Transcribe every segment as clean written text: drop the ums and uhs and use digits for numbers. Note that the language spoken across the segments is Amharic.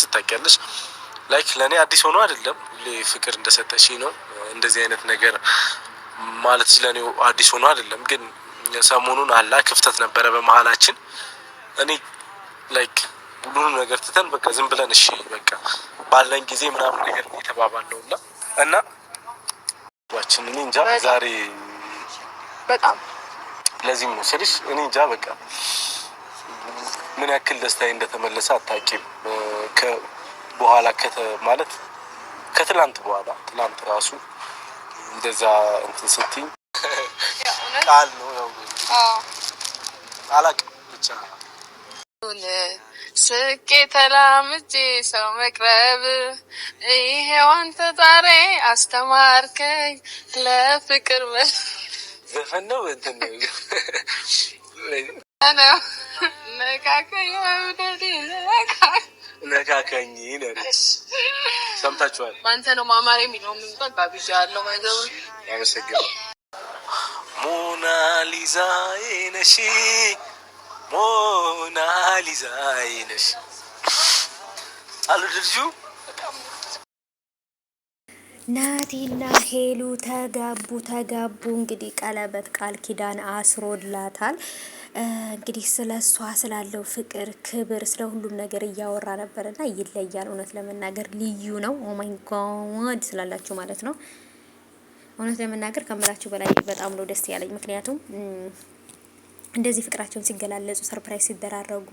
እንደምትደሰት ታውቂያለሽ። ላይክ ለእኔ አዲስ ሆኖ አይደለም ሁሌ ፍቅር እንደሰጠሽኝ ነው። እንደዚህ አይነት ነገር ማለት ለእኔ አዲስ ሆኖ አይደለም፣ ግን ሰሞኑን አላ ክፍተት ነበረ በመሀላችን። እኔ ላይክ ሁሉንም ነገር ትተን በቃ ዝም ብለን እሺ በቃ ባለን ጊዜ ምናምን ነገር የተባባልነውና እና ዋችን እኔ እንጃ ዛሬ በጣም ለዚህም ነው ስልሽ እኔ እንጃ በቃ ምን ያክል ደስታዬ እንደተመለሰ አታውቂም። በኋላ ማለት ከትላንት በኋላ ትላንት ራሱ እንደዛ እንትን ስትይ ቃል ነው ያው አላውቅም ብቻ ስቄ ተላምጄ ሰው መቅረብ ይሄው አንተ ዛሬ አስተማርከኝ ለፍቅር ዘፈን ነው እንትን ነው ነካከኝ ነካከኝ ነሽ ሰምታችኋል። ማንተ ነው ማማሬ የሚለው ምን ባቢጃ አለው ማይገባ ያመሰግናል። ሞናሊዛ ነሽ ሞናሊዛ ነሽ አሉ ድርጁ ናቲና ሄሉ ተጋቡ። እንግዲህ ቀለበት ቃል ኪዳን አስሮላታል። እንግዲህ ስለ እሷ ስላለው ፍቅር፣ ክብር፣ ስለ ሁሉም ነገር እያወራ ነበርና ይለያል። እውነት ለመናገር ልዩ ነው። ኦ ማይ ጋድ ስላላችሁ ማለት ነው። እውነት ለመናገር ከምላችሁ በላይ በጣም ነው ደስ ያለኝ። ምክንያቱም እንደዚህ ፍቅራቸውን ሲገላለጹ ሰርፕራይዝ ሲደራረጉ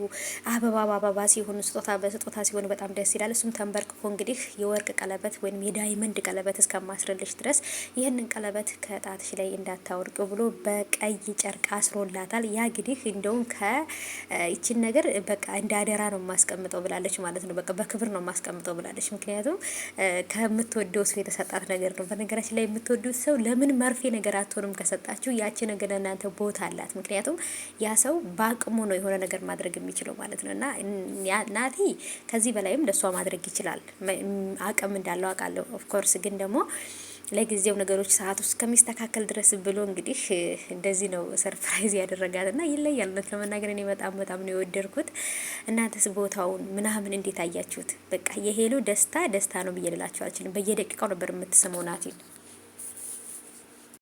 አበባ በአበባ ሲሆኑ ስጦታ በስጦታ ሲሆኑ በጣም ደስ ይላል። እሱም ተንበርክኮ እንግዲህ የወርቅ ቀለበት ወይም የዳይመንድ ቀለበት እስከማስረልሽ ድረስ ይህንን ቀለበት ከጣትሽ ላይ እንዳታወርቅ ብሎ በቀይ ጨርቅ አስሮላታል። ያ እንግዲህ እንደውም ከይችን ነገር በቃ እንዳደራ ነው ማስቀምጠው ብላለች ማለት ነው። በቃ በክብር ነው ማስቀምጠው ብላለች። ምክንያቱም ከምትወደው ሰው የተሰጣት ነገር ነው። በነገራችን ላይ የምትወዱት ሰው ለምን መርፌ ነገር አትሆንም ከሰጣችሁ ያቺ ነገር እናንተ ቦታ አላት። ምክንያቱም ያ ሰው በአቅሙ ነው የሆነ ነገር ማድረግ የሚችለው ማለት ነው። እና ናቲ ከዚህ በላይም ለሷ ማድረግ ይችላል፣ አቅም እንዳለው አውቃለሁ። ኦፍ ኮርስ ግን ደግሞ ለጊዜው ነገሮች ሰዓት ውስጥ ከሚስተካከል ድረስ ብሎ እንግዲህ እንደዚህ ነው ሰርፕራይዝ ያደረጋልና ይለያል። ለመናገር እኔ በጣም ነው የወደድኩት። እናንተስ ቦታውን ምናምን እንዴት አያችሁት? በቃ የሄሉ ደስታ ነው ብዬ ልላችሁ አልችልም። በየደቂቃው ነበር የምትሰማው ናቲ